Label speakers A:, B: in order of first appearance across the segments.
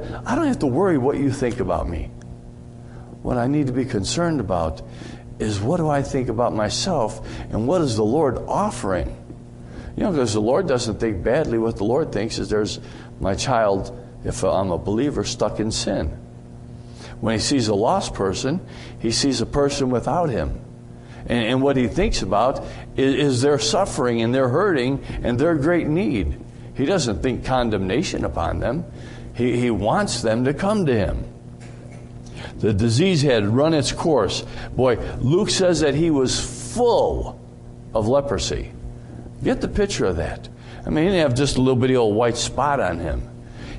A: said, I don't have to worry what you think about me. What I need to be concerned about is what do I think about myself and what is the Lord offering? You know, because the Lord doesn't think badly. What the Lord thinks is there's my child, if I'm a believer, stuck in sin. When he sees a lost person, he sees a person without him. And what he thinks about is their suffering and their hurting and their great need. He doesn't think condemnation upon them. He wants them to come to him. The disease had run its course. Boy, Luke says that he was full of leprosy. Get the picture of that. I mean, he didn't have just a little bitty old white spot on him.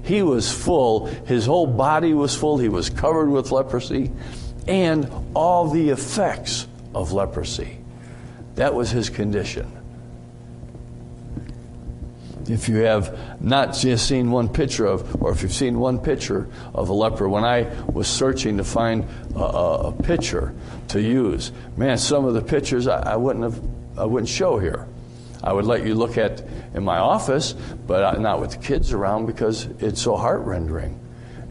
A: He was full. His whole body was full. He was covered with leprosy and all the effects of leprosy. That was his condition. If you have not just seen one picture of, or if you've seen one picture of a leper, when I was searching to find a picture to use, man, some of the pictures I wouldn't show here. I would let you look at in my office, but not with the kids around because it's so heart-rending.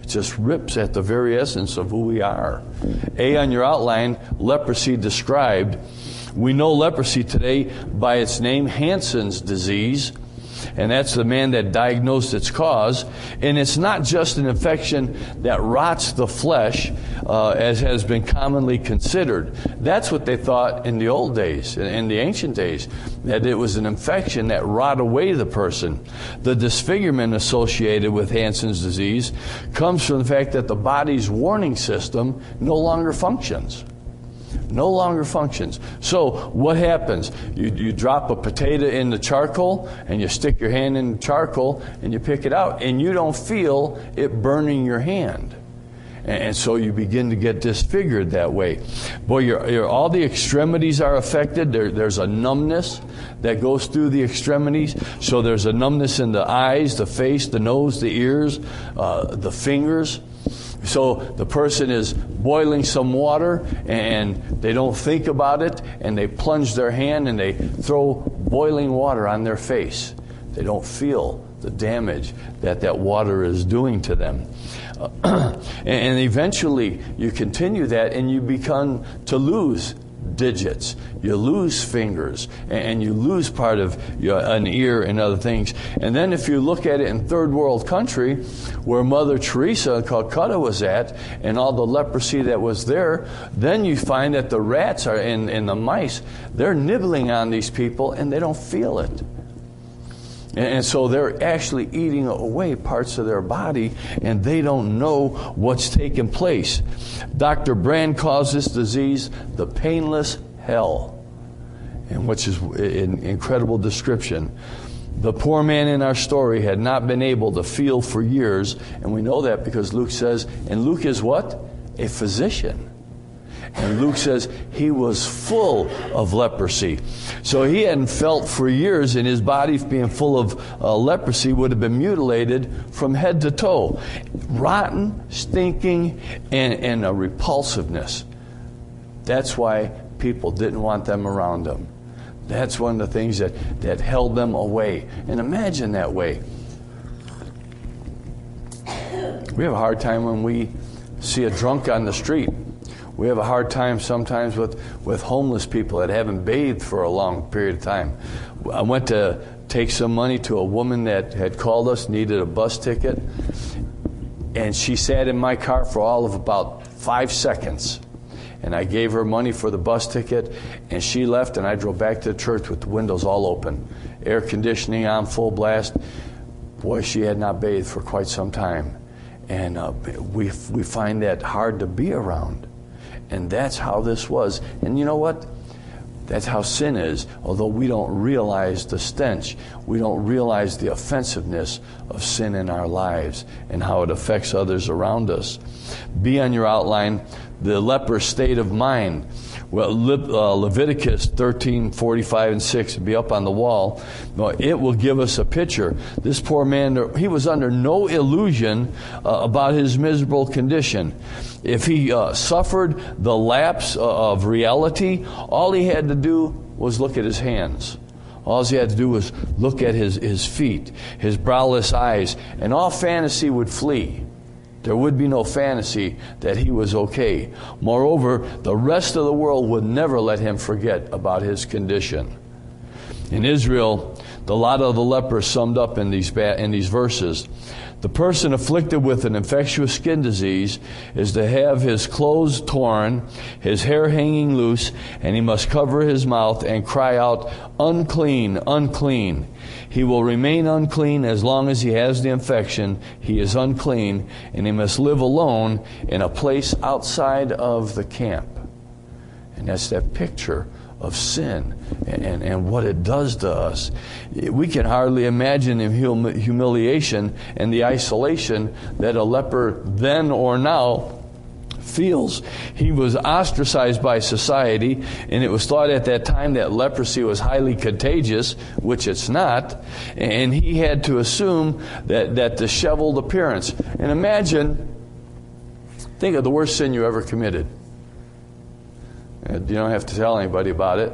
A: It just rips at the very essence of who we are. A on your outline, leprosy described. We know leprosy today by its name, Hansen's disease. And that's the man that diagnosed its cause. And it's not just an infection that rots the flesh, as has been commonly considered. That's what they thought in the old days, in the ancient days, that it was an infection that rot away the person. The disfigurement associated with Hansen's disease comes from the fact that the body's warning system no longer functions. No longer functions. So what happens? You drop a potato in the charcoal and you stick your hand in the charcoal and you pick it out and you don't feel it burning your hand. And so you begin to get disfigured that way. Boy, all the extremities are affected. There's a numbness that goes through the extremities. So there's a numbness in the eyes, the face, the nose, the ears, the fingers. So the person is boiling some water and they don't think about it and they plunge their hand and they throw boiling water on their face. They don't feel the damage that water is doing to them. And eventually you continue that and you begin to lose digits. You lose fingers and you lose part of an ear and other things. And then if you look at it in third world country where Mother Teresa in Calcutta was at and all the leprosy that was there, then you find that the rats are and the mice, they're nibbling on these people and they don't feel it. And so they're actually eating away parts of their body, and they don't know what's taking place. Dr. Brand calls this disease the painless hell, and which is an incredible description. The poor man in our story had not been able to feel for years, and we know that because Luke says, and Luke is what? A physician. And Luke says he was full of leprosy. So he hadn't felt for years, and his body being full of leprosy would have been mutilated from head to toe. Rotten, stinking, and a repulsiveness. That's why people didn't want them around them. That's one of the things that held them away. And imagine that way. We have a hard time when we see a drunk on the street. We have a hard time sometimes with homeless people that haven't bathed for a long period of time. I went to take some money to a woman that had called us, needed a bus ticket, and she sat in my car for all of about 5 seconds. And I gave her money for the bus ticket, and she left, and I drove back to the church with the windows all open, air conditioning on full blast. Boy, she had not bathed for quite some time. And we find that hard to be around. And that's how this was. And you know what? That's how sin is. Although we don't realize the stench, we don't realize the offensiveness of sin in our lives and how it affects others around us. Be on your outline, the leper's state of mind. Well, Leviticus 13:45 and 6 will be up on the wall. It will give us a picture. This poor man, he was under no illusion about his miserable condition. If he suffered the lapse of reality, all he had to do was look at his hands. All he had to do was look at his feet, his browless eyes, and all fantasy would flee. There would be no fantasy that he was okay. Moreover, the rest of the world would never let him forget about his condition. In Israel, the lot of the leper summed up in these verses. The person afflicted with an infectious skin disease is to have his clothes torn, his hair hanging loose, and he must cover his mouth and cry out, "Unclean, unclean." He will remain unclean as long as he has the infection. He is unclean, and he must live alone in a place outside of the camp. And that's that picture of sin and what it does to us. We can hardly imagine the humiliation and the isolation that a leper then or now feels. He was ostracized by society, and it was thought at that time that leprosy was highly contagious, which it's not, and he had to assume that disheveled appearance. And think of the worst sin you ever committed. You don't have to tell anybody about it.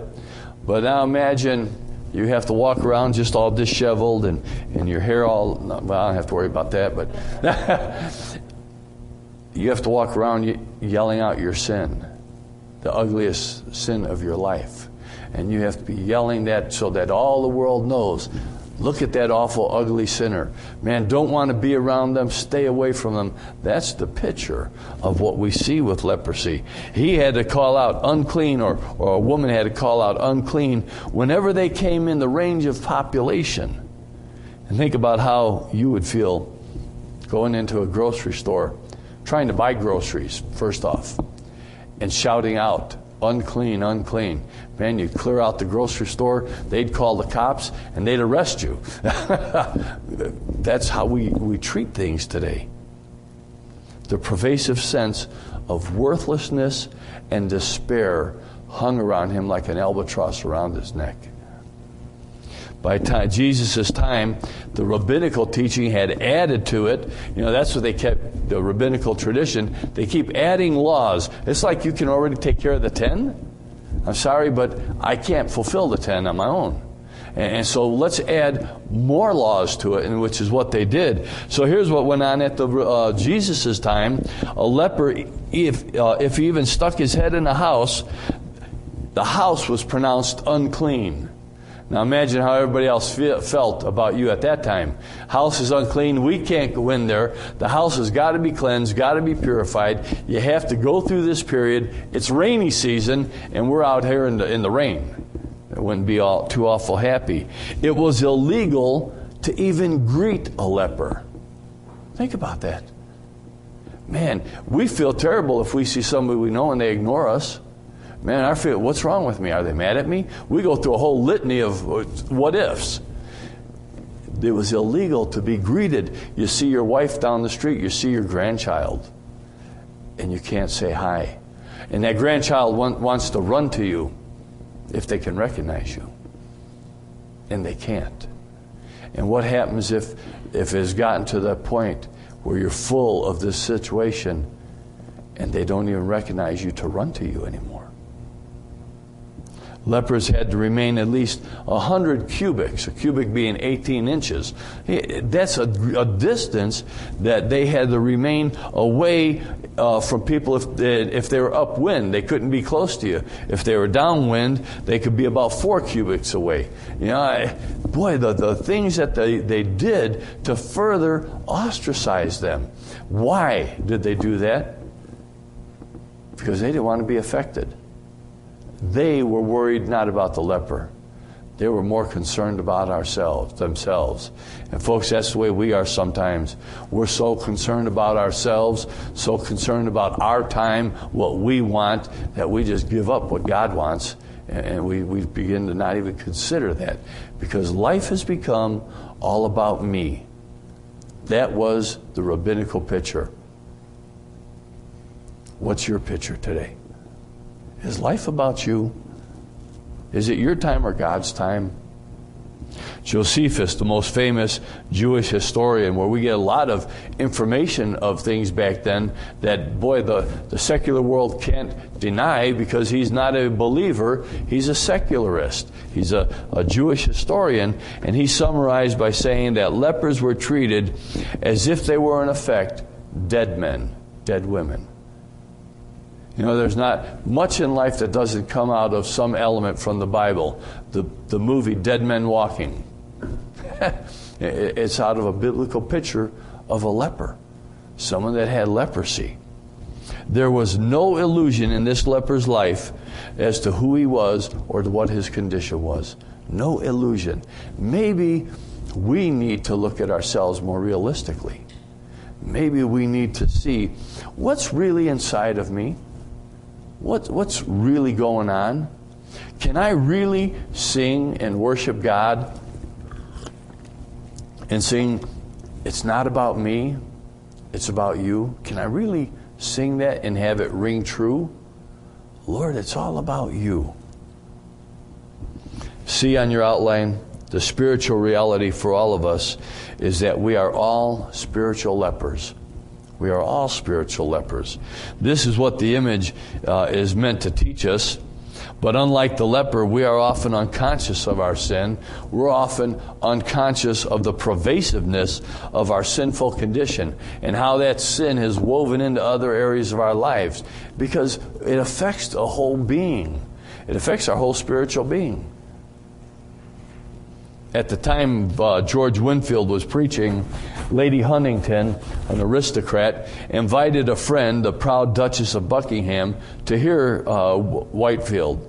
A: But now imagine you have to walk around just all disheveled and your hair all... Well, I don't have to worry about that, but... You have to walk around yelling out your sin, the ugliest sin of your life. And you have to be yelling that so that all the world knows, look at that awful, ugly sinner. Man, don't want to be around them. Stay away from them. That's the picture of what we see with leprosy. He had to call out unclean, or a woman had to call out unclean whenever they came in the range of population. And think about how you would feel going into a grocery store, trying to buy groceries, first off, and shouting out, "Unclean, unclean." Man, you'd clear out the grocery store, they'd call the cops, and they'd arrest you. That's how we treat things today. The pervasive sense of worthlessness and despair hung around him like an albatross around his neck. By Jesus' time, the rabbinical teaching had added to it. That's what they kept, the rabbinical tradition. They keep adding laws. It's like you can already take care of the 10. I'm sorry, but I can't fulfill the 10 on my own. And so let's add more laws to it, and which is what they did. So here's what went on at Jesus' time. A leper, if he even stuck his head in a house, the house was pronounced unclean. Now imagine how everybody else felt about you at that time. House is unclean. We can't go in there. The house has got to be cleansed, got to be purified. You have to go through this period. It's rainy season, and we're out here in the rain. It wouldn't be too awful happy. It was illegal to even greet a leper. Think about that. Man, we feel terrible if we see somebody we know and they ignore us. Man, I feel, what's wrong with me? Are they mad at me? We go through a whole litany of what ifs. It was illegal to be greeted. You see your wife down the street, you see your grandchild, and you can't say hi. And that grandchild wants to run to you if they can recognize you. And they can't. And what happens if it's gotten to that point where you're full of this situation and they don't even recognize you to run to you anymore? Lepers had to remain at least 100 cubits, a cubic being 18 inches. That's a distance that they had to remain away from people if they were upwind. They couldn't be close to you. If they were downwind, they could be about 4 cubits away. The things that they did to further ostracize them. Why did they do that? Because they didn't want to be affected. They were worried not about the leper. They were more concerned about themselves. And folks, that's the way we are sometimes. We're so concerned about ourselves, so concerned about our time, what we want, that we just give up what God wants. And we begin to not even consider that. Because life has become all about me. That was the rabbinical picture. What's your picture today? Is life about you? Is it your time or God's time? Josephus, the most famous Jewish historian, where we get a lot of information of things back then that, boy, the secular world can't deny because he's not a believer. He's a secularist. He's a Jewish historian, and he summarized by saying that lepers were treated as if they were, in effect, dead men, dead women. You know, there's not much in life that doesn't come out of some element from the Bible. The movie Dead Men Walking. It's out of a biblical picture of a leper, someone that had leprosy. There was no illusion in this leper's life as to who he was or to what his condition was. No illusion. Maybe we need to look at ourselves more realistically. Maybe we need to see what's really inside of me. What's really going on? Can I really sing and worship God and sing, it's not about me, it's about you? Can I really sing that and have it ring true? Lord, it's all about you. See on your outline, the spiritual reality for all of us is that we are all spiritual lepers. We are all spiritual lepers. This is what the image is meant to teach us. But unlike the leper, we are often unconscious of our sin. We're often unconscious of the pervasiveness of our sinful condition and how that sin has woven into other areas of our lives, because it affects the whole being. It affects our whole spiritual being. At the time George Winfield was preaching, Lady Huntington, an aristocrat, invited a friend, the proud Duchess of Buckingham, to hear Whitefield.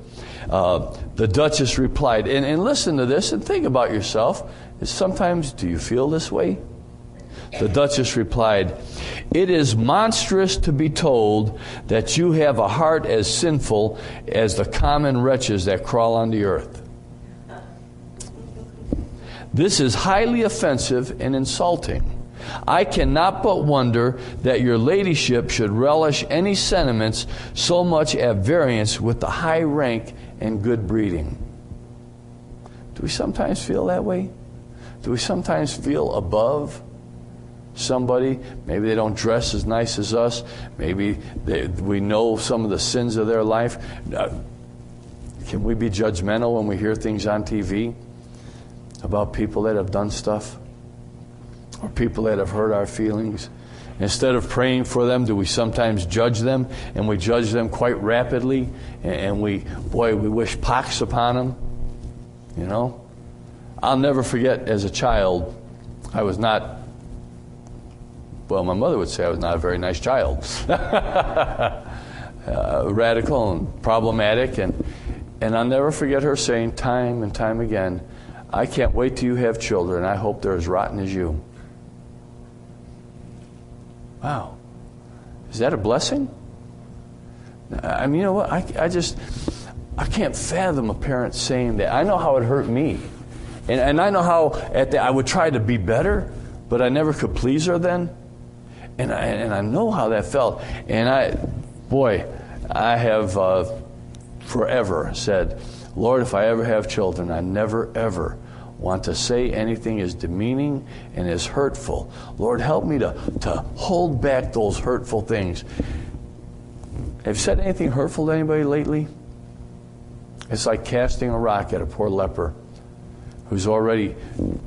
A: The Duchess replied, and listen to this and think about yourself. Sometimes, do you feel this way? The Duchess replied, "It is monstrous to be told that you have a heart as sinful as the common wretches that crawl on the earth. This is highly offensive and insulting. I cannot but wonder that your ladyship should relish any sentiments so much at variance with the high rank and good breeding." Do we sometimes feel that way? Do we sometimes feel above somebody? Maybe they don't dress as nice as us. Maybe we know some of the sins of their life. Can we be judgmental when we hear things on TV about people that have done stuff or people that have hurt our feelings? Instead of praying for them, do we sometimes judge them, and we judge them quite rapidly, and we wish pox upon them? You know, I'll never forget, as a child, I was not, well, my mother would say I was not a very nice child. Radical and problematic, and I'll never forget her saying time and time again, "I can't wait till you have children. I hope they're as rotten as you." Wow. Is that a blessing? I mean, you know what? I can't fathom a parent saying that. I know how it hurt me. And I know how I would try to be better, but I never could please her then. And I know how that felt. And I have forever said, Lord, if I ever have children, I never, ever want to say anything as demeaning and as hurtful. Lord, help me to hold back those hurtful things. Have you said anything hurtful to anybody lately? It's like casting a rock at a poor leper who's already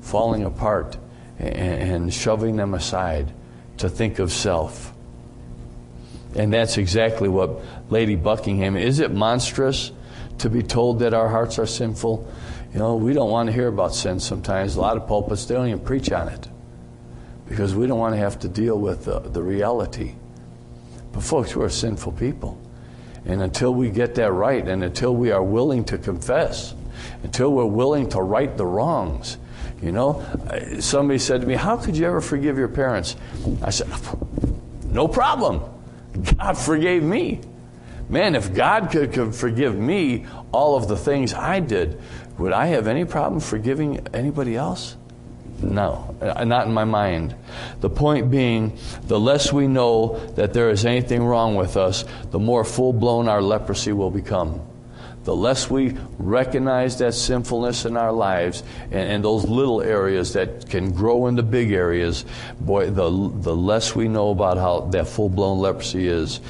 A: falling apart and shoving them aside to think of self. And that's exactly what Lady Buckingham, is it monstrous to be told that our hearts are sinful? You know, we don't want to hear about sin sometimes. A lot of pulpits, they don't even preach on it because we don't want to have to deal with the reality. But folks, we're sinful people. And until we get that right, and until we are willing to confess, until we're willing to right the wrongs, you know, somebody said to me, "How could you ever forgive your parents?" I said, "No problem. God forgave me. Man, if God could forgive me all of the things I did, would I have any problem forgiving anybody else? No, not in my mind." The point being, the less we know that there is anything wrong with us, the more full-blown our leprosy will become. The less we recognize that sinfulness in our lives and those little areas that can grow into big areas, boy, the less we know about how that full-blown leprosy is.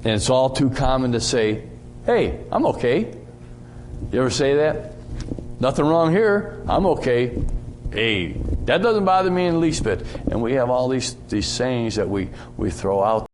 A: And it's all too common to say, "Hey, I'm okay." You ever say that? "Nothing wrong here. I'm okay." Hey, that doesn't bother me in the least bit. And we have all these sayings that we throw out